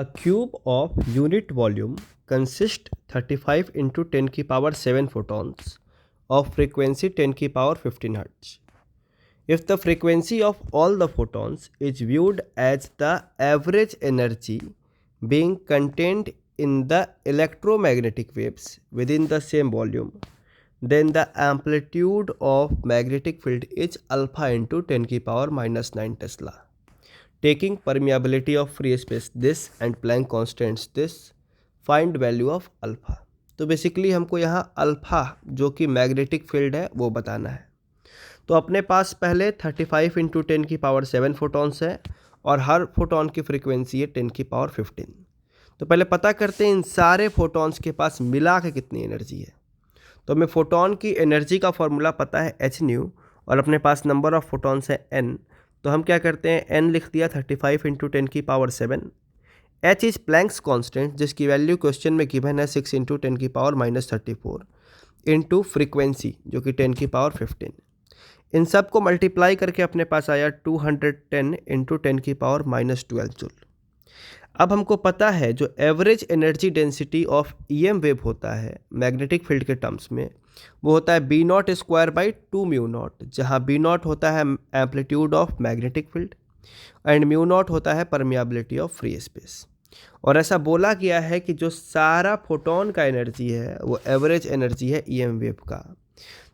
A cube of unit volume consists 35 into 10 की power 7 photons of frequency 10 की power 15 Hz. If the frequency of all the photons is viewed as the average energy being contained in the electromagnetic waves within the same volume, then the amplitude of magnetic field is alpha into 10 की power minus 9 Tesla. Taking permeability of free space this and Planck constants this, find value of alpha. तो basically हमको यहाँ alpha जो कि magnetic field है वो बताना है। तो अपने पास पहले 35 इंटू 10 की पावर 7 फोटॉन्स है और हर फोटॉन की फ्रीक्वेंसी है 10 की पावर 15। तो पहले पता करते हैं इन सारे फोटॉन्स के पास मिला के कितनी एनर्जी है। तो हमें फोटॉन की एनर्जी का फॉर्मूला पता है एच न्यू और अपने पास नंबर ऑफ फोटॉन्स है एन। तो हम क्या करते हैं, एन लिख दिया 35 इंटू 10 की power 7। H is Planck's constant जिसकी वैल्यू क्वेश्चन में गिवन है 6 इंटू 10 की पावर माइनस 34 इंटू फ्रीक्वेंसी जो कि 10 की पावर 15। इन सब को मल्टीप्लाई करके अपने पास आया 210 इंटू 10 की पावर माइनस 12 जूल। अब हमको पता है जो average energy density of EM wave होता है मैग्नेटिक फील्ड के टर्म्स में वो होता है B naught square by 2 mu naught, जहाँ बी नॉट होता है amplitude of magnetic field and mu naught होता है परमियाबिलिटी ऑफ फ्री स्पेस। और ऐसा बोला गया है कि जो सारा फोटोन का एनर्जी है वो एवरेज एनर्जी है ईएम वेव का।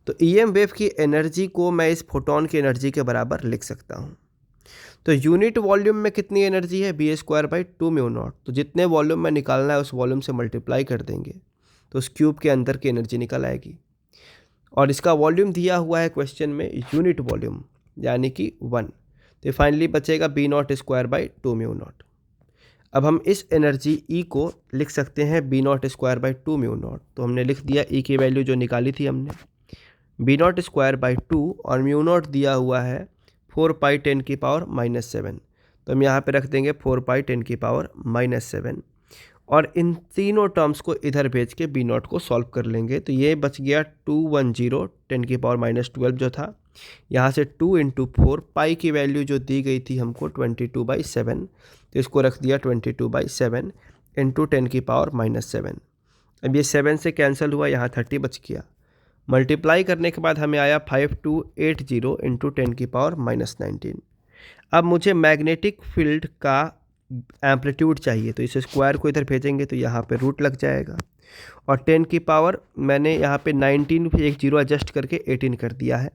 तो ईएम वेव की एनर्जी को मैं इस फोटोन की एनर्जी के बराबर लिख सकता हूँ। तो यूनिट वॉल्यूम में कितनी एनर्जी है, B square by 2 mu naught. तो जितने वॉल्यूम में निकालना है उस वॉल्यूम से मल्टीप्लाई कर देंगे तो उस क्यूब के अंदर की एनर्जी निकल आएगी। और इसका वॉल्यूम दिया हुआ है क्वेश्चन में यूनिट वॉल्यूम यानी कि 1। तो फाइनली बचेगा B naught square by 2 mu naught. अब हम इस एनर्जी ई को लिख सकते हैं B naught square by 2 mu naught. तो हमने लिख दिया ई की वैल्यू जो निकाली थी हमने, बी नॉट स्क्वायर बाई 2 और म्यू नॉट दिया हुआ है 4 पाई 10 की पावर माइनस 7। तो हम यहाँ पे रख देंगे 4 पाई 10 की पावर माइनस 7 और इन तीनों टर्म्स को इधर भेज के बी नॉट को सॉल्व कर लेंगे। तो ये बच गया 210 10 की पावर माइनस 12 जो था, यहाँ से 2 इंटू 4 पाई की वैल्यू जो दी गई थी हमको 22/7, तो इसको रख दिया 22/7 इंटू 10 की पावर माइनस 7। अब ये 7 से कैंसिल हुआ, यहाँ 30 बच गया। मल्टीप्लाई करने के बाद हमें आया 5280 इंटू 10 की पावर माइनस 19। अब मुझे मैग्नेटिक फील्ड का एम्पलीट्यूड चाहिए, तो इस स्क्वायर को इधर भेजेंगे तो यहाँ पे रूट लग जाएगा और 10 की पावर मैंने यहाँ पे 19 पे एक जीरो एडजस्ट करके 18 कर दिया है।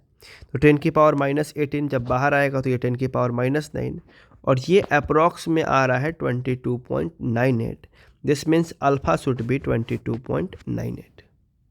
तो 10 की पावर माइनस 18 जब बाहर आएगा तो ये 10 की पावर माइनस 9 और ये अप्रॉक्स में आ रहा है 22.98। This means alpha should be 22.98।